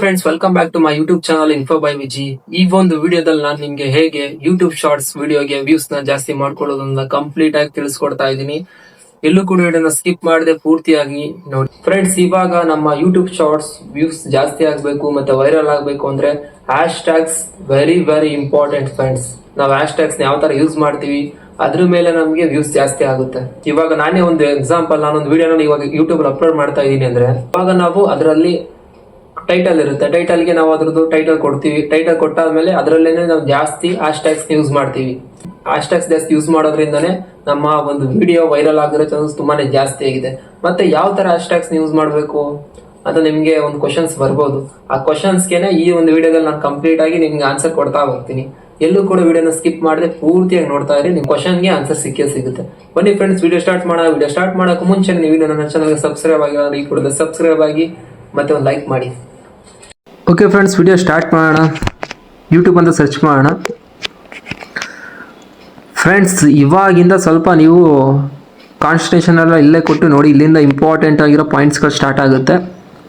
Friends, welcome back to my YouTube channel info by Viji. ಈ ಒಂದು ವಿಡಿಯೋದಲ್ಲಿ ನಾನು ನಿಮ್ಗೆ ಹೇಗೆ ಯೂಟ್ಯೂಬ್ ಶಾರ್ಟ್ಸ್ ವಿಡಿಯೋಗೆ ವ್ಯೂಸ್ ನ ಜಾಸ್ತಿ ಮಾಡ್ಕೊಳ್ಳೋದನ್ನ ಕಂಪ್ಲೀಟ್ ಆಗಿ ತಿಳಿಸ್ಕೊಡ್ತಾ ಇದ್ದೀನಿ. ಎಲ್ಲೂ ಕೂಡ ವಿಡಿಯೋನ ಸ್ಕಿಪ್ ಮಾಡದೆ ಪೂರ್ತಿಯಾಗಿ ನೋಡಿ. ಫ್ರೆಂಡ್ಸ್, ಇವಾಗ ನಮ್ಮ ಯೂಟ್ಯೂಬ್ ಶಾರ್ಟ್ಸ್ ವ್ಯೂಸ್ ಜಾಸ್ತಿ ಆಗ್ಬೇಕು ಮತ್ತೆ ವೈರಲ್ ಆಗ್ಬೇಕು ಅಂದ್ರೆ hash tags very very important friends. ನಾವು ಹ್ಯಾಶ್ ಟ್ಯಾಗ್ಸ್ ಯಾವ ತರ ಯೂಸ್ ಮಾಡ್ತೀವಿ ಅದ್ರ ಮೇಲೆ ನಮಗೆ ವ್ಯೂಸ್ ಜಾಸ್ತಿ ಆಗುತ್ತೆ. ಇವಾಗ ನಾನೇ ಒಂದು ಎಕ್ಸಾಂಪಲ್, ನಾನೊಂದು ವಿಡಿಯೋನ ಇವಾಗ ಯೂಟ್ಯೂಬ್ ಅಪ್ಲೋಡ್ ಮಾಡ್ತಾ ಇದ್ದೀನಿ ಅಂದ್ರೆ ಇವಾಗ ನಾವು ಅದರಲ್ಲಿ ಟೈಟಲ್ ಇರುತ್ತೆ. ಟೈಟಲ್ಗೆ ನಾವು ಅದ್ರದ್ದು ಟೈಟಲ್ ಕೊಡ್ತೀವಿ. ಟೈಟಲ್ ಕೊಟ್ಟಾದ್ಮೇಲೆ ಅದರಲ್ಲೇನೆ ನಾವು ಜಾಸ್ತಿ ಹ್ಯಾಶ್ ಟ್ಯಾಗ್ಸ್ ಯೂಸ್ ಮಾಡ್ತೀವಿ. ಹ್ಯಾಶ್ ಟ್ಯಾಗ್ಸ್ ಜಾಸ್ತಿ ಯೂಸ್ ಮಾಡೋದ್ರಿಂದನೇ ನಮ್ಮ ಒಂದು ವಿಡಿಯೋ ವೈರಲ್ ಆಗಿರೋ ಚಾನ್ಸಸ್ ತುಂಬಾನೇ ಜಾಸ್ತಿ ಆಗಿದೆ. ಮತ್ತೆ ಯಾವ ತರ ಹ್ಯಾಶ್ ಟ್ಯಾಗ್ಸ್ ಯೂಸ್ ಮಾಡಬೇಕು ಅಂತ ನಿಮ್ಗೆ ಒಂದು ಕ್ವಶನ್ಸ್ ಬರ್ಬೋದು. ಆ ಕ್ವಶನ್ಸ್ಗೆನೆ ಈ ಒಂದು ವಿಡಿಯೋದಲ್ಲಿ ನಾನು ಕಂಪ್ಲೀಟ್ ಆಗಿ ನಿಮ್ಗೆ ಆನ್ಸರ್ ಕೊಡ್ತಾ ಹೋಗ್ತೀನಿ. ಎಲ್ಲೂ ಕೂಡ ವಿಡಿಯೋನ ಸ್ಕಿಪ್ ಮಾಡದೆ ಪೂರ್ತಿಯಾಗಿ ನೋಡ್ತಾ ಇರಿ, ನಿಮ್ ಕ್ವಶನ್ಗೆ ಆನ್ಸರ್ ಸಿಕ್ಕೇ ಸಿಗುತ್ತೆ. ಬನ್ನಿ ಫ್ರೆಂಡ್ಸ್, ವಿಡಿಯೋ ಸ್ಟಾರ್ಟ್ ಮಾಡೋಣ. ವಿಡಿಯೋ ಸ್ಟಾರ್ಟ್ ಮಾಡೋಕೆ ಮುಂಚೆ ನೀವು ನನ್ನ ಚಾನಲ್ಗೆ ಸಬ್ಸ್ಕ್ರೈಬ್ ಆಗಿಲ್ಲ ಈ ಕೂಡ ಸಬ್ಸ್ಕ್ರೈಬ್ ಆಗಿ ಮತ್ತೆ ಒಂದು ಲೈಕ್ ಮಾಡಿ. ಓಕೆ ಫ್ರೆಂಡ್ಸ್, ವಿಡಿಯೋ ಸ್ಟಾರ್ಟ್ ಮಾಡೋಣ. ಯೂಟ್ಯೂಬ್ ಅಂತ ಸರ್ಚ್ ಮಾಡೋಣ. ಫ್ರೆಂಡ್ಸ್, ಇವಾಗಿಂದ ಸ್ವಲ್ಪ ನೀವು ಕಾನ್ಸಂಟ್ರೇಷನ್ ಎಲ್ಲ ಇಲ್ಲೇ ಕೊಟ್ಟು ನೋಡಿ. ಇಲ್ಲಿಂದ ಇಂಪಾರ್ಟೆಂಟ್ ಆಗಿರೋ ಪಾಯಿಂಟ್ಸ್ಗಳು ಸ್ಟಾರ್ಟ್ ಆಗುತ್ತೆ.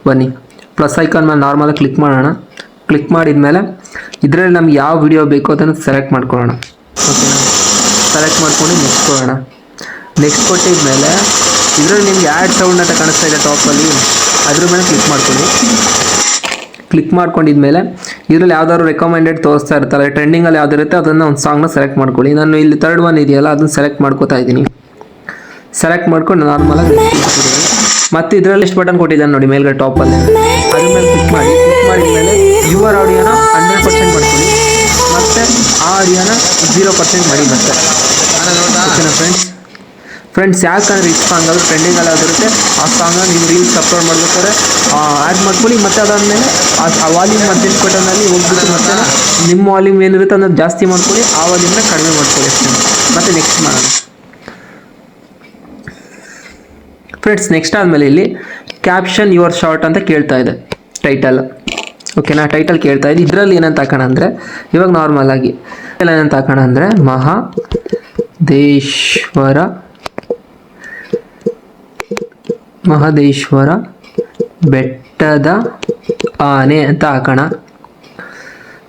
ಬನ್ನಿ, ಪ್ಲಸ್ ಐಕಾನ್ ಮೇಲೆ ನಾರ್ಮಲಾಗಿ ಕ್ಲಿಕ್ ಮಾಡೋಣ. ಕ್ಲಿಕ್ ಮಾಡಿದ್ಮೇಲೆ ಇದರಲ್ಲಿ ನಮ್ಗೆ ಯಾವ ವಿಡಿಯೋ ಬೇಕೋ ಅದನ್ನು ಸೆಲೆಕ್ಟ್ ಮಾಡ್ಕೊಳ್ಳೋಣ. ಓಕೆನಾ? ಸೆಲೆಕ್ಟ್ ಮಾಡ್ಕೊಂಡು ನೆಕ್ಸ್ಟ್ ಕೊಡೋಣ. ನೆಕ್ಸ್ಟ್ ಕೊಟ್ಟಿದ್ಮೇಲೆ ಇದರಲ್ಲಿ ನಿಮ್ಗೆ ಆ್ಯಡ್ ಸೌಂಡ್ ಅಂತ ಕಾಣಿಸ್ತಾ ಇದೆ ಟಾಪಲ್ಲಿ, ಅದ್ರ ಮೇಲೆ ಕ್ಲಿಕ್ ಮಾಡ್ಕೊಳ್ಳಿ. ಕ್ಲಿಕ್ ಮಾಡ್ಕೊಂಡಿದ್ಮೇಲೆ ಇದರಲ್ಲಿ ಯಾವ್ದಾದ್ರು ರೆಕಮೆಂಡೆಡ್ ತೋರಿಸ್ತಾ ಇರ್ತಾರೆ, ಟ್ರೆಂಡಿಂಗಲ್ಲಿ ಯಾವ್ದು ಇರುತ್ತೆ ಅದನ್ನು ಒಂದು ಸಾಂಗ್ನ ಸೆಲೆಕ್ಟ್ ಮಾಡ್ಕೊಳ್ಳಿ. ನಾನು ಇಲ್ಲಿ ಥರ್ಡ್ ಒನ್ ಇದೆಯಲ್ಲ ಅದನ್ನು ಸೆಲೆಕ್ಟ್ ಮಾಡ್ಕೋತಾ ಇದ್ದೀನಿ. ಸೆಲೆಕ್ಟ್ ಮಾಡ್ಕೊಂಡು ನಾರ್ಮಲಾಗಿ ಮತ್ತೆ ಇದರಲ್ಲಿ ಎಷ್ಟು ಬಟನ್ ಕೊಟ್ಟಿದ್ದಾನೆ ನೋಡಿ ಮೇಲ್ಗಡೆ ಟಾಪಲ್ಲಿ, ಅದ್ರ ಮೇಲೆ ಕ್ಲಿಕ್ ಮಾಡಿ. ಕ್ಲಿಕ್ ಮಾಡಿದ್ಮೇಲೆ ಯುವರ್ ಆಡಿಯೋನ 100% ಮಾಡ್ಕೊಳ್ಳಿ, ಮತ್ತು ಆ ಆಡಿಯೋನ 0% ಮಾಡಿ ಮತ್ತೆ. ಓಕೆನಾ ಫ್ರೆಂಡ್ಸ್, ಯಾಕಂದರೆ ಈ ಸಾಂಗ್ ಅದು ಟ್ರೆಂಡಿಂಗಲ್ಲಿ ಆಗಿರುತ್ತೆ, ಆ ಸಾಂಗನ್ನ ನೀವು ರೀಲ್ಸ್ ಅಪ್ಲೋಡ್ ಮಾಡಬೇಕಾದ್ರೆ ಆ್ಯಡ್ ಮಾಡ್ಕೊಳ್ಳಿ. ಮತ್ತು ಅದಾದಮೇಲೆ ಆ ವಾಲ್ಯೂಮ್ ಮಧ್ಯೆ ಬಟನಲ್ಲಿ ಹೋಗ್ಬಿಟ್ಟು ಮತ್ತೆ ನಿಮ್ಮ ವಾಲ್ಯೂಮ್ ಏನಿರುತ್ತೆ ಅನ್ನೋದು ಜಾಸ್ತಿ ಮಾಡ್ಕೊಳ್ಳಿ, ಆ ವಾಲ್ಯೂಮ್ನ ಕಡಿಮೆ ಮಾಡ್ಕೊಳ್ಳಿ. ಮತ್ತು ನೆಕ್ಸ್ಟ್ ಮಾಡೋಣ. ಫ್ರೆಂಡ್ಸ್, ನೆಕ್ಸ್ಟ್ ಆದಮೇಲೆ ಇಲ್ಲಿ ಕ್ಯಾಪ್ಷನ್ ಯುವರ್ ಶಾರ್ಟ್ ಅಂತ ಕೇಳ್ತಾ ಇದೆ ಟೈಟಲ್. ಓಕೆನಾ? ಟೈಟಲ್ ಕೇಳ್ತಾ ಇದೆ. ಇದರಲ್ಲಿ ಏನಂತ ಹಾಕೋಣ ಅಂದರೆ ಇವಾಗ ನಾರ್ಮಲ್ ಆಗಿ ಏನಂತ ಹಾಕೋಣ ಅಂದರೆ ಮಹದೇಶ್ವರ ಬೆಟ್ಟದ ಆನೆ ಅಂತ ಹಾಕೋಣ.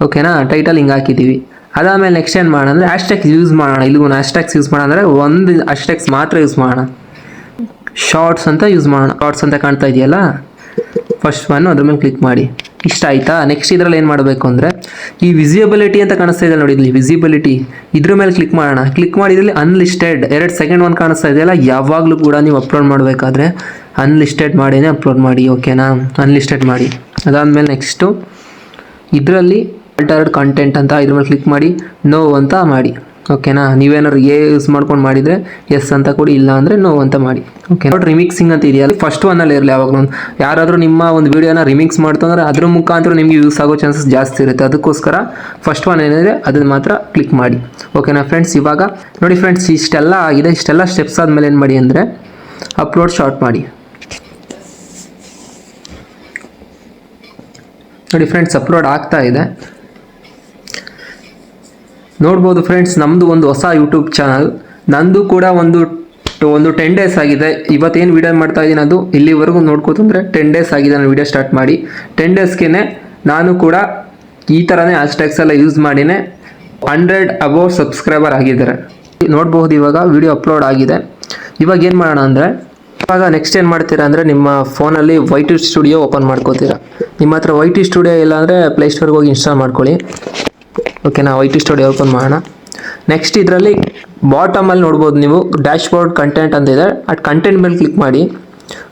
ಓಕೆನಾ? ಟೈಟಲ್ ಹಿಂಗೆ ಹಾಕಿದ್ದೀವಿ. ಅದಾದಮೇಲೆ ನೆಕ್ಸ್ಟ್ ಏನು ಮಾಡೋಣ ಅಂದರೆ ಹ್ಯಾಶ್ಟ್ಯಾಗ್ಸ್ ಯೂಸ್ ಮಾಡೋಣ. ಇಲ್ಲಿಗೂ ಹ್ಯಾಶ್ಟ್ಯಾಗ್ಸ್ ಯೂಸ್ ಮಾಡೋಣ ಅಂದರೆ ಒಂದು ಹ್ಯಾಶ್ಟ್ಯಾಗ್ಸ್ ಮಾತ್ರ ಯೂಸ್ ಮಾಡೋಣ. ಶಾರ್ಟ್ಸ್ ಅಂತ ಯೂಸ್ ಮಾಡೋಣ. ಶಾರ್ಟ್ಸ್ ಅಂತ ಕಾಣ್ತಾ ಇದೆಯಲ್ಲ, ಫಸ್ಟ್ ಒನ್ ಅದ್ರ ಮೇಲೆ ಕ್ಲಿಕ್ ಮಾಡಿ. ಇಷ್ಟ ಆಯಿತಾ? ನೆಕ್ಸ್ಟ್ ಇದರಲ್ಲಿ ಏನು ಮಾಡಬೇಕು ಅಂದರೆ ಈ ವಿಸಿಬಿಲಿಟಿ ಅಂತ ಕಾಣಿಸ್ತಾ ಇದೆ ನೋಡಿ, ಇಲ್ಲಿ ವಿಸಿಬಿಲಿಟಿ ಇದ್ರ ಮೇಲೆ ಕ್ಲಿಕ್ ಮಾಡೋಣ. ಕ್ಲಿಕ್ ಮಾಡಿ ಇದರಲ್ಲಿ ಅನ್ಲಿಸ್ಟೆಡ್ 2 ಸೆಕೆಂಡ್ ಒನ್ ಕಾಣಿಸ್ತಾ ಇದೆಯಲ್ಲ, ಯಾವಾಗಲೂ ಕೂಡ ನೀವು ಅಪ್ಲೋಡ್ ಮಾಡಬೇಕಾದ್ರೆ ಅನ್ಲಿಸ್ಟೆಡ್ ಮಾಡಿನೇ ಅಪ್ಲೋಡ್ ಮಾಡಿ. ಓಕೆನಾ? ಅನ್ಲಿಸ್ಟೆಡ್ ಮಾಡಿ. ಅದಾದಮೇಲೆ ನೆಕ್ಸ್ಟು ಇದರಲ್ಲಿ ಆಲ್ಟರ್ಡ್ ಕಂಟೆಂಟ್ ಅಂತ ಇದ್ರ ಮೇಲೆ ಕ್ಲಿಕ್ ಮಾಡಿ ನೋ ಅಂತ ಮಾಡಿ. ಓಕೆನಾ? ನೀವೇನಾದ್ರು ಯೂಸ್ ಮಾಡ್ಕೊಂಡು ಮಾಡಿದರೆ ಎಸ್ ಅಂತ ಕೊಡಿ, ಇಲ್ಲ ಅಂದರೆ ನೋ ಅಂತ ಮಾಡಿ. ಓಕೆ, ನೋಡಿ ರಿಮಿಕ್ಸಿಂಗ್ ಅಂತ ಇದೆಯಲ್ಲ, ಫಸ್ಟ್ ಒನ್ನಲ್ಲಿ ಇರಲಿ. ಯಾವಾಗಲೂ ಯಾರಾದರೂ ನಿಮ್ಮ ಒಂದು ವಿಡಿಯೋನ ರಿಮಿಕ್ಸ್ ಮಾಡ್ತಂದ್ರೆ ಅದ್ರ ಮುಖಾಂತರ ನಿಮಗೆ ಯೂಸ್ ಆಗೋ ಚಾನ್ಸಸ್ ಜಾಸ್ತಿ ಇರುತ್ತೆ. ಅದಕ್ಕೋಸ್ಕರ ಫಸ್ಟ್ ಒನ್ ಏನಿದೆ ಅದನ್ನು ಮಾತ್ರ ಕ್ಲಿಕ್ ಮಾಡಿ. ಓಕೆನಾ ಫ್ರೆಂಡ್ಸ್? ಇವಾಗ ನೋಡಿ ಫ್ರೆಂಡ್ಸ್, ಇಷ್ಟೆಲ್ಲ ಆಗಿದೆ. ಇಷ್ಟೆಲ್ಲ ಸ್ಟೆಪ್ಸ್ ಆದಮೇಲೆ ಏನು ಮಾಡಿ ಅಂದರೆ ಅಪ್ಲೋಡ್ ಶಾರ್ಟ್ ಮಾಡಿ. ನೋಡಿ ಫ್ರೆಂಡ್ಸ್, ಅಪ್ಲೋಡ್ ಆಗ್ತಾ ಇದೆ. ನೋಡ್ಬೋದು ಫ್ರೆಂಡ್ಸ್, ನಮ್ಮದು ಒಂದು ಹೊಸ ಯೂಟ್ಯೂಬ್ ಚಾನಲ್. ನಂದು ಕೂಡ ಒಂದು 10 ಡೇಸ್ ಆಗಿದೆ. ಇವತ್ತೇನು ವೀಡಿಯೋ ಮಾಡ್ತಾ ಇದ್ದೀನಿ ಅದು ಇಲ್ಲಿವರೆಗೂ ನೋಡ್ಕೋತಂದರೆ 10 ಡೇಸ್ ಆಗಿದೆ ನಾನು ವೀಡಿಯೋ ಸ್ಟಾರ್ಟ್ ಮಾಡಿ. 10 ಡೇಸ್ಗೆ ನಾನು ಕೂಡ ಈ ಥರನೇ ಹ್ಯಾಶ್ಟ್ಯಾಗ್ಸ್ ಎಲ್ಲ ಯೂಸ್ ಮಾಡಿನೇ 100 ಅಬೌವ್ ಸಬ್ಸ್ಕ್ರೈಬರ್ ಆಗಿದ್ದಾರೆ. ನೋಡ್ಬೋದು ಇವಾಗ ವೀಡಿಯೋ ಅಪ್ಲೋಡ್ ಆಗಿದೆ. ಇವಾಗ ಏನು ಮಾಡೋಣ ಅಂದರೆ ಇವಾಗ ನೆಕ್ಸ್ಟ್ ಏನು ಮಾಡ್ತೀರಾ ಅಂದರೆ ನಿಮ್ಮ ಫೋನಲ್ಲಿ YT ಸ್ಟುಡಿಯೋ ಓಪನ್ ಮಾಡ್ಕೋತೀರಾ. ನಿಮ್ಮ ಹತ್ರ YT ಸ್ಟುಡಿಯೋ ಇಲ್ಲ ಅಂದರೆ ಪ್ಲೇಸ್ಟೋರ್ಗೆ ಹೋಗಿ ಇನ್ಸ್ಟಾಲ್ ಮಾಡ್ಕೊಳ್ಳಿ. ಓಕೆನಾ? YT ಸ್ಟುಡಿಯೋ ಓಪನ್ ಮಾಡೋಣ. ನೆಕ್ಸ್ಟ್ ಇದರಲ್ಲಿ ಬಾಟಮಲ್ಲಿ ನೋಡ್ಬೋದು ನೀವು ಡ್ಯಾಶ್ ಬೋರ್ಡ್ ಕಂಟೆಂಟ್ ಅಂತ ಇದೆ. ಆ ಕಂಟೆಂಟ್ ಮೇಲೆ ಕ್ಲಿಕ್ ಮಾಡಿ.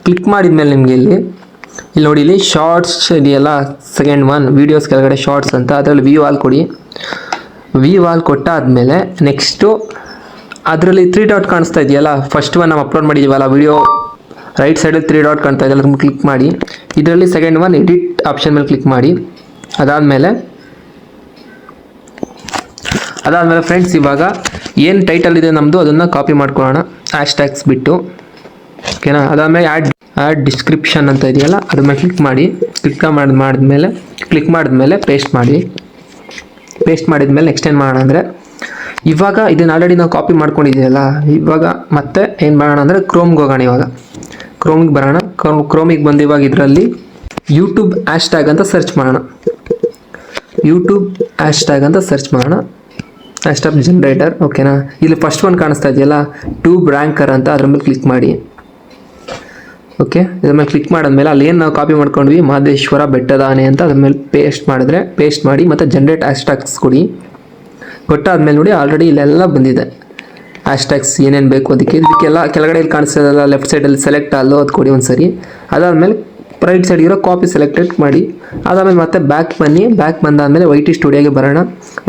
ಕ್ಲಿಕ್ ಮಾಡಿದ್ಮೇಲೆ ನಿಮಗೆ ಇಲ್ಲಿ ನೋಡಿ, ಇಲ್ಲಿ ಶಾರ್ಟ್ಸ್ ಇದೆಯಲ್ಲ, ಸೆಕೆಂಡ್ ಒನ್ ವೀಡಿಯೋಸ್ ಕೆಳಗಡೆ ಶಾರ್ಟ್ಸ್ ಅಂತ, ಅದರಲ್ಲಿ ವ್ಯೂ ಆಲ್ ಕೊಡಿ. ವ್ಯೂ ಆಲ್ ಕೊಟ್ಟಾದಮೇಲೆ ನೆಕ್ಸ್ಟು ಅದರಲ್ಲಿ 3 ಡಾಟ್ ಕಾಣಿಸ್ತಾ ಇದೆಯಲ್ಲ, ಫಸ್ಟ್ ಒನ್ ನಾವು ಅಪ್ಲೋಡ್ ಮಾಡಿದ್ದೀವಲ್ಲ ವಿಡಿಯೋ, ರೈಟ್ ಸೈಡಲ್ಲಿ 3 ಡಾಟ್ ಕಾಣ್ತಾ ಇದೆಯಲ್ಲ, ಅದನ್ನು ಕ್ಲಿಕ್ ಮಾಡಿ. ಇದರಲ್ಲಿ ಸೆಕೆಂಡ್ ಒನ್ ಎಡಿಟ್ ಆಪ್ಷನ್ ಮೇಲೆ ಕ್ಲಿಕ್ ಮಾಡಿ. ಅದಾದಮೇಲೆ ಫ್ರೆಂಡ್ಸ್, ಇವಾಗ ಏನು ಟೈಟಲ್ ಇದೆ ನಮ್ಮದು ಅದನ್ನು ಕಾಪಿ ಮಾಡ್ಕೊಳ್ಳೋಣ, ಹ್ಯಾಶ್ಟ್ಯಾಗ್ಸ್ ಬಿಟ್ಟು. ಓಕೆನಾ? ಅದಾದಮೇಲೆ ಆ್ಯಡ್ ಡಿಸ್ಕ್ರಿಪ್ಷನ್ ಅಂತ ಇದೆಯಲ್ಲ ಅದ್ರ ಮೇಲೆ ಕ್ಲಿಕ್ ಮಾಡಿ. ಕ್ಲಿಕ್ ಮಾಡಿದ್ಮೇಲೆ ಪೇಸ್ಟ್ ಮಾಡಿ. ಪೇಸ್ಟ್ ಮಾಡಿದ್ಮೇಲೆ ನೆಕ್ಸ್ಟ್ ಏನು ಮಾಡೋಣ ಅಂದರೆ ಇವಾಗ ಇದನ್ನು ಆಲ್ರೆಡಿ ನಾವು ಕಾಪಿ ಮಾಡ್ಕೊಂಡಿದ್ದೀವಲ್ಲ, ಇವಾಗ ಮತ್ತೆ ಏನು ಮಾಡೋಣ ಅಂದರೆ ಕ್ರೋಮ್ಗೆ ಹೋಗೋಣ. ಇವಾಗ ಕ್ರೋಮಿಗೆ ಬರೋಣ. ಕ್ರೋಮಿಗೆ ಬಂದು ಇವಾಗ ಇದರಲ್ಲಿ ಯೂಟ್ಯೂಬ್ ಹ್ಯಾಶ್ಟ್ಯಾಗ್ ಅಂತ ಸರ್ಚ್ ಮಾಡೋಣ. ಯೂಟ್ಯೂಬ್ ಹ್ಯಾಶ್ಟ್ಯಾಗ್ ಅಂತ ಸರ್ಚ್ ಮಾಡೋಣ. Hashtag generator. ಓಕೆನಾ, ಇಲ್ಲಿ ಫಸ್ಟ್ ಒನ್ ಕಾಣಿಸ್ತಾ ಇದೆಯಲ್ಲ ಟ್ಯೂಬ್ ರ್ಯಾಂಕರ್ ಅಂತ, ಅದ್ರ ಮೇಲೆ ಕ್ಲಿಕ್ ಮಾಡಿ. ಓಕೆ, ಇದ್ರ ಮೇಲೆ ಕ್ಲಿಕ್ ಮಾಡಿದ್ಮೇಲೆ ಅಲ್ಲಿ ಏನು ನಾವು ಕಾಪಿ ಮಾಡ್ಕೊಂಡ್ವಿ ಮಹದೇಶ್ವರ ಬೆಟ್ಟದ ಆನೆ ಅಂತ, ಅದ್ರ ಮೇಲೆ ಪೇಸ್ಟ್ ಮಾಡಿ ಮತ್ತು ಜನರೇಟ್ ಹ್ಯಾಶ್ಟ್ಯಾಗ್ಸ್ ಕೊಡಿ. ಕೊಟ್ಟಾದ್ಮೇಲೆ ನೋಡಿ ಆಲ್ರೆಡಿ ಇಲ್ಲೆಲ್ಲ ಬಂದಿದೆ ಹ್ಯಾಶ್ಟ್ಯಾಗ್ಸ್ ಏನೇನು ಬೇಕು ಇದಕ್ಕೆಲ್ಲ ಕೆಳಗಡೆ ಇಲ್ಲಿ ಕಾಣಿಸ್ತದಲ್ಲ ಲೆಫ್ಟ್ ಸೈಡಲ್ಲಿ ಸೆಲೆಕ್ಟ್ ಅಲ್ಲೋ ಅದು ಕೊಡಿ ಒಂದು ಸರಿ. ಅದಾದಮೇಲೆ ರೈಟ್ ಸೈಡ್ಗಿರೋ ಕಾಪಿ ಸೆಲೆಕ್ಟೆಡ್ ಮಾಡಿ. ಅದಾದಮೇಲೆ ಮತ್ತೆ ಬ್ಯಾಕ್ ಬನ್ನಿ. ಬ್ಯಾಕ್ ಬಂದಾದಮೇಲೆ YT ಸ್ಟುಡಿಯೋಗೆ ಬರೋಣ.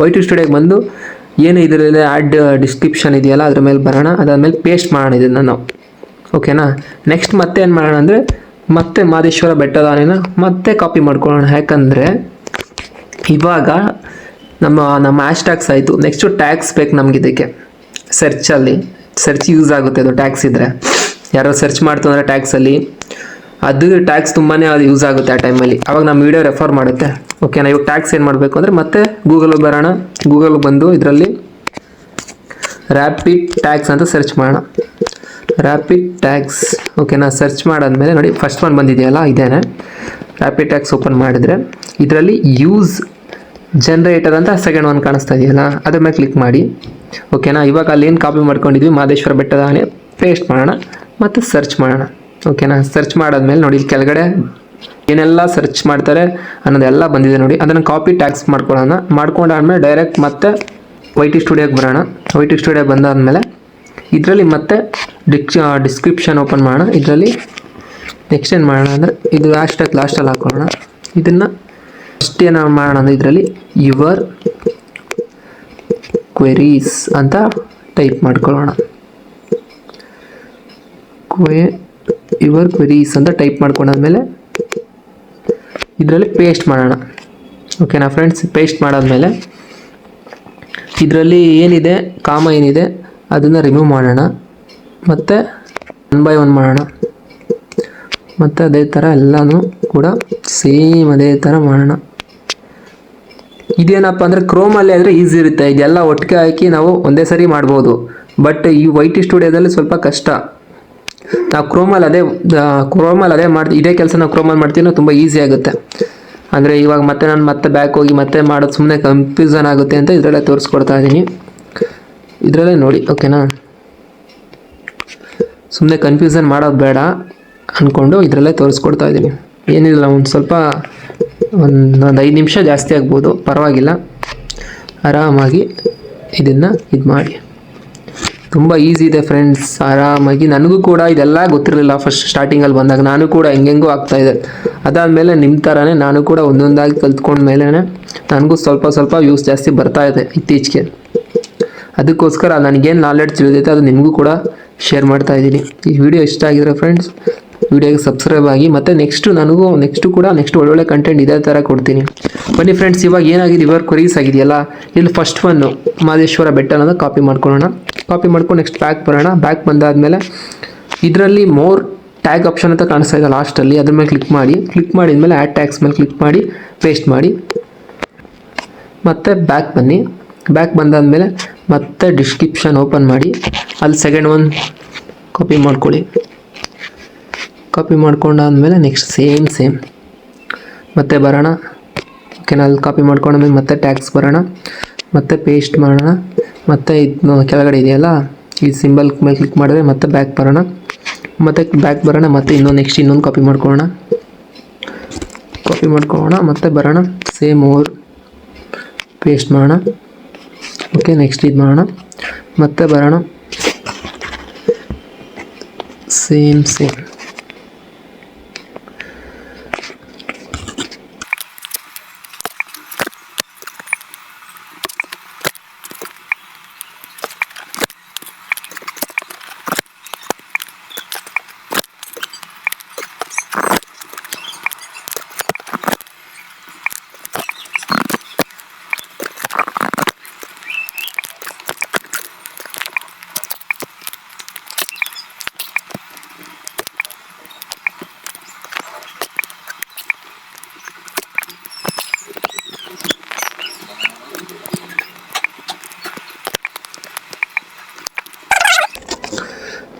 YT ಸ್ಟುಡಿಯೋಗೆ ಬಂದು ಏನು ಇದರಲ್ಲಿ ಆ್ಯಡ್ ಡಿಸ್ಕ್ರಿಪ್ಷನ್ ಇದೆಯಲ್ಲ ಅದ್ರ ಮೇಲೆ ಬರೋಣ. ಅದಾದಮೇಲೆ ಪೇಸ್ಟ್ ಮಾಡೋಣ ಇದನ್ನು ನಾವು. ಓಕೆನಾ, ನೆಕ್ಸ್ಟ್ ಮತ್ತೆ ಏನು ಮಾಡೋಣ ಅಂದರೆ ಮತ್ತೆ ಮಹದೇಶ್ವರ ಬೆಟ್ಟದ ಆನೆನ ಮತ್ತೆ ಕಾಪಿ ಮಾಡ್ಕೊಳ್ಳೋಣ. ಯಾಕಂದರೆ ಇವಾಗ ನಮ್ಮ ಹ್ಯಾಶ್ಟ್ಯಾಗ್ಸ್ ಆಯಿತು. ನೆಕ್ಸ್ಟು ಟ್ಯಾಗ್ಸ್ ಬೇಕು ನಮ್ಗೆ ಇದಕ್ಕೆ. ಸರ್ಚ್ ಯೂಸ್ ಆಗುತ್ತೆ ಅದು ಟ್ಯಾಗ್ಸ್ ಇದ್ದರೆ. ಯಾರೋ ಸರ್ಚ್ ಮಾಡ್ತು ಅಂದರೆ ಟ್ಯಾಗ್ಸಲ್ಲಿ ಅದು ಟ್ಯಾಗ್ಸ್ ತುಂಬಾ ಅದು ಯೂಸ್ ಆಗುತ್ತೆ ಆ ಟೈಮಲ್ಲಿ. ಅವಾಗ ನಮ್ಮ ವೀಡಿಯೋ ರೆಫರ್ ಮಾಡುತ್ತೆ. ಓಕೆನಾ, ಇವಾಗ ಟ್ಯಾಗ್ಸ್ ಏನು ಮಾಡಬೇಕು ಅಂದರೆ ಮತ್ತೆ ಗೂಗಲ್ಗೆ ಬರೋಣ. ಗೂಗಲ್ಗೆ ಬಂದು ಇದರಲ್ಲಿ ರ್ಯಾಪಿಡ್ ಟ್ಯಾಗ್ಸ್ ಅಂತ ಸರ್ಚ್ ಮಾಡೋಣ. Rapid tags. ಓಕೆನಾ, ಸರ್ಚ್ ಮಾಡಾದ್ಮೇಲೆ ನೋಡಿ ಫಸ್ಟ್ ಒನ್ ಬಂದಿದೆಯಲ್ಲ ಇದೇನೆ ರ್ಯಾಪಿಡ್ ಟ್ಯಾಗ್ಸ್. ಓಪನ್ ಮಾಡಿದ್ರೆ ಇದರಲ್ಲಿ ಯೂಸ್ ಜನರೇಟರ್ ಅಂತ ಸೆಕೆಂಡ್ ಒನ್ ಕಾಣಿಸ್ತಾ ಇದೆಯಲ್ಲ ಅದ್ರ ಮೇಲೆ ಕ್ಲಿಕ್ ಮಾಡಿ. ಓಕೆನಾ, ಇವಾಗ ಅಲ್ಲಿ ಏನು ಕಾಪಿ ಮಾಡ್ಕೊಂಡಿದ್ವಿ ಮಹದೇಶ್ವರ ಬೆಟ್ಟದ ಆನೆ ಪೇಸ್ಟ್ ಮಾಡೋಣ ಮತ್ತು ಸರ್ಚ್ ಮಾಡೋಣ. ಓಕೆನಾ, ಸರ್ಚ್ ಮಾಡಾದ್ಮೇಲೆ ನೋಡಿ ಇಲ್ಲಿ ಕೆಳಗಡೆ ಏನೆಲ್ಲ ಸರ್ಚ್ ಮಾಡ್ತಾರೆ ಅನ್ನೋದೆಲ್ಲ ಬಂದಿದೆ ನೋಡಿ. ಅದನ್ನು ಕಾಪಿ ಟ್ಯಾಗ್ಸ್ ಮಾಡ್ಕೊಳ್ಳೋಣ. ಮಾಡ್ಕೊಂಡಾದ್ಮೇಲೆ ಡೈರೆಕ್ಟ್ ಮತ್ತೆ YT ಸ್ಟುಡಿಯೋಗೆ ಬರೋಣ. YT ಸ್ಟುಡಿಯೋಗೆ ಬಂದಾದಮೇಲೆ ಇದರಲ್ಲಿ ಮತ್ತೆ ಡಿಸ್ಕ್ರಿಪ್ಷನ್ ಓಪನ್ ಮಾಡೋಣ. ಇದರಲ್ಲಿ ನೆಕ್ಸ್ಟ್ ಏನು ಮಾಡೋಣ ಅಂದರೆ ಇದು ಲಾಸ್ಟಲ್ಲಿ ಹಾಕೊಳ್ಳೋಣ. ಇದನ್ನು ಫಸ್ಟ್ ಏನು ಮಾಡೋಣ ಅಂದರೆ ಇದರಲ್ಲಿ ಯುವರ್ ಕ್ವೆರೀಸ್ ಅಂತ ಟೈಪ್ ಮಾಡ್ಕೊಳ್ಳೋಣ. ಯುವರ್ ಕ್ವೆರೀಸ್ ಅಂತ ಟೈಪ್ ಮಾಡ್ಕೊಂಡಾದ್ಮೇಲೆ ಇದರಲ್ಲಿ ಪೇಸ್ಟ್ ಮಾಡೋಣ. ಓಕೆನಾ ಫ್ರೆಂಡ್ಸ್, ಪೇಸ್ಟ್ ಮಾಡಾದ್ಮೇಲೆ ಇದರಲ್ಲಿ ಏನಿದೆ ಕಾಮ ಏನಿದೆ ಅದನ್ನು ರಿಮೂವ್ ಮಾಡೋಣ. ಮತ್ತು 1 by 1 ಮಾಡೋಣ. ಮತ್ತು ಅದೇ ಥರ ಎಲ್ಲನೂ ಕೂಡ ಸೇಮ್ ಅದೇ ಥರ ಮಾಡೋಣ. ಇದೇನಪ್ಪ ಅಂದರೆ ಕ್ರೋಮಲ್ಲಿ ಆದರೆ ಈಸಿ ಇರುತ್ತೆ. ಇದೆಲ್ಲ ಒಟ್ಟಿಗೆ ಹಾಕಿ ನಾವು ಒಂದೇ ಸರಿ ಮಾಡ್ಬೋದು. ಬಟ್ ಈ YT ಸ್ಟುಡಿಯೋದಲ್ಲಿ ಸ್ವಲ್ಪ ಕಷ್ಟ. ನಾವು ಕ್ರೋಮಲ್ಲಿ ಅದೇ ಇದೇ ಕೆಲಸ ನಾವು ಕ್ರೋಮಲ್ಲಿ ಮಾಡ್ತೀವಿ, ತುಂಬ ಈಸಿ ಆಗುತ್ತೆ. ಅಂದರೆ ಇವಾಗ ನಾನು ಮತ್ತೆ ಬ್ಯಾಕ್ ಹೋಗಿ ಮತ್ತೆ ಮಾಡೋದು ಸುಮ್ಮನೆ ಕನ್ಫ್ಯೂಸನ್ ಆಗುತ್ತೆ ಅಂತ ಇದರಲ್ಲೇ ತೋರಿಸ್ಕೊಡ್ತಾ ಇದ್ದೀನಿ. ಇದರಲ್ಲೇ ನೋಡಿ. ಓಕೆನಾ, ಸುಮ್ಮನೆ ಕನ್ಫ್ಯೂಸನ್ ಮಾಡೋದು ಬೇಡ ಅಂದ್ಕೊಂಡು ಇದರಲ್ಲೇ ತೋರಿಸ್ಕೊಡ್ತಾ ಇದ್ದೀನಿ. ಏನಿಲ್ಲ, ಒಂದು 5 ನಿಮಿಷ ಜಾಸ್ತಿ ಆಗ್ಬೋದು, ಪರವಾಗಿಲ್ಲ. ಆರಾಮಾಗಿ ಇದನ್ನು ಮಾಡಿ. ತುಂಬ ಈಸಿ ಇದೆ ಫ್ರೆಂಡ್ಸ್, ಆರಾಮಾಗಿ. ನನಗೂ ಕೂಡ ಇದೆಲ್ಲ ಗೊತ್ತಿರಲಿಲ್ಲ ಫಸ್ಟ್ ಸ್ಟಾರ್ಟಿಂಗಲ್ಲಿ ಬಂದಾಗ. ನಾನು ಕೂಡ ಹೆಂಗೆಂಗೂ ಆಗ್ತಾಯಿದೆ. ಅದಾದಮೇಲೆ ನಿಮ್ಮ ಥರನೇ ನಾನು ಕೂಡ ಒಂದೊಂದಾಗಿ ಕಲ್ತ್ಕೊಂಡ್ಮೇಲೆ ನನಗೂ ಸ್ವಲ್ಪ ವ್ಯೂಸ್ ಜಾಸ್ತಿ ಬರ್ತಾಯಿದೆ ಇತ್ತೀಚೆಗೆ. ಅದಕ್ಕೋಸ್ಕರ ನನಗೇನು ನಾಲೆಡ್ಜ್ ತಿಳಿದೈತೆ ಅದು ನಿಮಗೂ ಕೂಡ ಶೇರ್ ಮಾಡ್ತಾ ಇದ್ದೀನಿ. ಈ ವಿಡಿಯೋ ಇಷ್ಟ ಆಗಿದ್ರೆ ಫ್ರೆಂಡ್ಸ್ ವಿಡಿಯೋಗೆ ಸಬ್ಸ್ಕ್ರೈಬ್ ಆಗಿ. ಮತ್ತು ನೆಕ್ಸ್ಟ್ ಒಳ್ಳೊಳ್ಳೆ ಕಂಟೆಂಟ್ ಇದೇ ಥರ ಕೊಡ್ತೀನಿ. ಬನ್ನಿ ಫ್ರೆಂಡ್ಸ್, ಇವಾಗ ಏನಾಗಿದೆ ಯುವರ್ ಕ್ವೆರೀಸ್ ಆಗಿದೆಯಲ್ಲ, ಇಲ್ಲಿ ಫಸ್ಟ್ ಒನ್ನು ಮಹದೇಶ್ವರ ಬೆಟ್ಟ ಅನ್ನೋದು ಕಾಪಿ ಮಾಡ್ಕೊಳ್ಳೋಣ. ಕಾಪಿ ಮಾಡ್ಕೊಂಡು ನೆಕ್ಸ್ಟ್ ಬ್ಯಾಕ್ ಬರೋಣ. ಬ್ಯಾಕ್ ಬಂದಾದಮೇಲೆ ಇದರಲ್ಲಿ ಮೋರ್ ಟ್ಯಾಗ್ ಆಪ್ಷನ್ ಅಂತ ಕಾಣಿಸ್ತಾ ಇದೆ ಲಾಸ್ಟಲ್ಲಿ, ಅದ್ರ ಮೇಲೆ ಕ್ಲಿಕ್ ಮಾಡಿದ್ಮೇಲೆ ಆ್ಯಡ್ ಟ್ಯಾಗ್ಸ್ ಮೇಲೆ ಕ್ಲಿಕ್ ಮಾಡಿ ಪೇಸ್ಟ್ ಮಾಡಿ. ಮತ್ತು ಬ್ಯಾಕ್ ಬನ್ನಿ. ಬ್ಯಾಕ್ ಬಂದಾದಮೇಲೆ ಮತ್ತೆ ಡಿಸ್ಕ್ರಿಪ್ಷನ್ ಓಪನ್ ಮಾಡಿ. ಅಲ್ಲಿ ಸೆಕೆಂಡ್ ಒನ್ ಕಾಪಿ ಮಾಡ್ಕೊಳ್ಳಿ. ಕಾಪಿ ಮಾಡ್ಕೊಂಡಾದ್ಮೇಲೆ ನೆಕ್ಸ್ಟ್ ಸೇಮ್ ಮತ್ತೆ ಬರೋಣ. ಓಕೆನಾ, ಅಲ್ಲಿ ಕಾಪಿ ಮಾಡ್ಕೊಂಡಾದ್ಮೇಲೆ ಮತ್ತೆ ಟ್ಯಾಗ್ಸ್ ಬರೋಣ. ಮತ್ತೆ ಪೇಸ್ಟ್ ಮಾಡೋಣ. ಮತ್ತು ಇದು ಕೆಳಗಡೆ ಇದೆಯಲ್ಲ ಈ ಸಿಂಬಲ್ ಮೇಲೆ ಕ್ಲಿಕ್ ಮಾಡಿದ್ರೆ ಮತ್ತೆ ಬ್ಯಾಕ್ ಬರೋಣ. ಮತ್ತೆ ಇನ್ನೊಂದು ಕಾಪಿ ಮಾಡ್ಕೊಳ್ಳೋಣ. ಮತ್ತೆ ಬರೋಣ. ಸೇಮ್ ಪೇಸ್ಟ್ ಮಾಡೋಣ. ಓಕೆ, ನೆಕ್ಸ್ಟ್ ಇದು ಮಾಡೋಣ. ಮತ್ತೆ ಬರೋಣ. ಸೇಮ್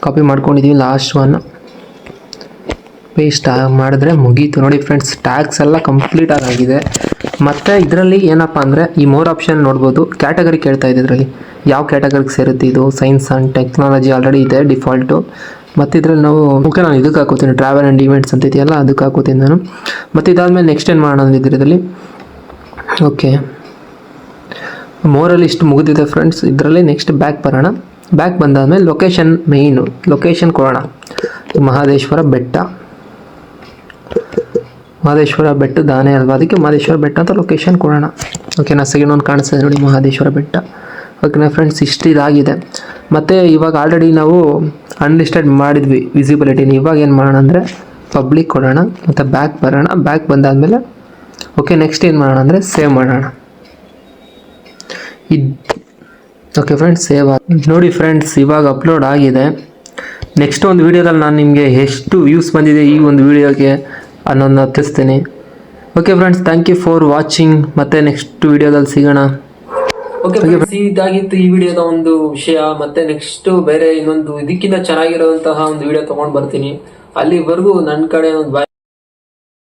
ಕಾಪಿ ಮಾಡ್ಕೊಂಡಿದ್ದೀವಿ. ಲಾಸ್ಟ್ ಒನ್ ಪೇ ಇಷ್ಟ ಮಾಡಿದ್ರೆ ಮುಗೀತು ನೋಡಿ ಫ್ರೆಂಡ್ಸ್. ಟ್ಯಾಕ್ಸ್ ಎಲ್ಲ ಕಂಪ್ಲೀಟ್ ಆಗಿದೆ. ಮತ್ತು ಇದರಲ್ಲಿ ಏನಪ್ಪ ಅಂದರೆ ಈ ಮೋರ್ ಆಪ್ಷನ್ ನೋಡ್ಬೋದು. ಕ್ಯಾಟಗರಿ ಕೇಳ್ತಾ ಇದೆ ಇದರಲ್ಲಿ, ಯಾವ ಕ್ಯಾಟಗರಿಗೆ ಸೇರುತ್ತೆ ಇದು. ಸೈನ್ಸ್ ಆ್ಯಂಡ್ ಟೆಕ್ನಾಲಜಿ ಆಲ್ರೆಡಿ ಇದೆ ಡಿಫಾಲ್ಟು. ಮತ್ತು ಇದರಲ್ಲಿ ನಾವು ಓಕೆ ನಾನು ಇದಕ್ಕೆ ಹಾಕೋತೀನಿ, ಟ್ರಾವೆಲ್ ಆ್ಯಂಡ್ ಈವೆಂಟ್ಸ್ ಅಂತ ಇದೆಯಲ್ಲ ಅದಕ್ಕೆ ಹಾಕೋತೀನಿ ನಾನು. ಮತ್ತು ಇದಾದಮೇಲೆ ನೆಕ್ಸ್ಟ್ ಏನು ಮಾಡೋಣ ಅಂದಿದ್ದೀರಿ ಇದರಲ್ಲಿ. ಓಕೆ, ಮೋರಲ್ಲಿ ಇಷ್ಟು ಮುಗಿದಿದೆ ಫ್ರೆಂಡ್ಸ್. ಇದರಲ್ಲಿ ನೆಕ್ಸ್ಟ್ ಬ್ಯಾಕ್ ಬರೋಣ. ಬ್ಯಾಕ್ ಬಂದಾದಮೇಲೆ ಲೊಕೇಶನ್, ಮೇಯ್ನು ಲೊಕೇಶನ್ ಕೊಡೋಣ. ಮಹದೇಶ್ವರ ಬೆಟ್ಟ, ಮಹದೇಶ್ವರ ಬೆಟ್ಟದ ಆನೆ ಅಲ್ವಾ, ಅದಕ್ಕೆ ಮಹದೇಶ್ವರ ಬೆಟ್ಟ ಅಂತ ಲೊಕೇಶನ್ ಕೊಡೋಣ. ಓಕೆನಾ, ಸೆಕೆಂಡ್ ಒಂದು ಕಾಣಿಸ್ತದೆ ನೋಡಿ ಮಹದೇಶ್ವರ ಬೆಟ್ಟ. ಓಕೆನಾ ಫ್ರೆಂಡ್ಸ್, ಇಷ್ಟು ಇದಾಗಿದೆ. ಮತ್ತು ಇವಾಗ ಆಲ್ರೆಡಿ ನಾವು ಅನ್ಲಿಸ್ಟೆಡ್ ಮಾಡಿದ್ವಿ ವಿಸಿಬಿಲಿಟಿನ. ಇವಾಗ ಏನು ಮಾಡೋಣ ಅಂದರೆ ಪಬ್ಲಿಕ್ ಕೊಡೋಣ ಮತ್ತು ಬ್ಯಾಕ್ ಬರೋಣ. ಬ್ಯಾಕ್ ಬಂದಾದಮೇಲೆ ಓಕೆ, ನೆಕ್ಸ್ಟ್ ಏನು ಮಾಡೋಣ ಅಂದರೆ ಸೇವ್ ಮಾಡೋಣ. ಓಕೆ ಫ್ರೆಂಡ್ಸ್, ಸೇವ್ ನೋಡಿ ಫ್ರೆಂಡ್ಸ್, ಇವಾಗ ಅಪ್ಲೋಡ್ ಆಗಿದೆ. ನೆಕ್ಸ್ಟ್ ಒಂದು ವೀಡಿಯೋದಲ್ಲಿ ನಾನು ನಿಮಗೆ ಎಷ್ಟು ವ್ಯೂಸ್ ಬಂದಿದೆ ಈ ಒಂದು ವೀಡಿಯೋಗೆ ಅನ್ನೋದನ್ನ ತಿಳಿಸ್ತೀನಿ. Okay friends, thank you for watching. ಮತ್ತೆ ನೆಕ್ಸ್ಟ್ ವಿಡಿಯೋದಲ್ಲಿ ಸಿಗೋಣ. ಓಕೆ ಫ್ರೆಂಡ್ಸ್, ಇದಾಗಿತ್ತು ಈ ವಿಡಿಯೋದ ಒಂದು ವಿಷಯ. ಮತ್ತೆ ನೆಕ್ಸ್ಟ್ ಬೇರೆ ಇನ್ನೊಂದು ಇದಕ್ಕಿಂತ ಚೆನ್ನಾಗಿರುವಂತಹ ಒಂದು ವಿಡಿಯೋ ತಗೊಂಡ್ ಬರ್ತೀನಿ. ಅಲ್ಲಿವರೆಗೂ ನನ್ನ ಕಡೆ ಒಂದು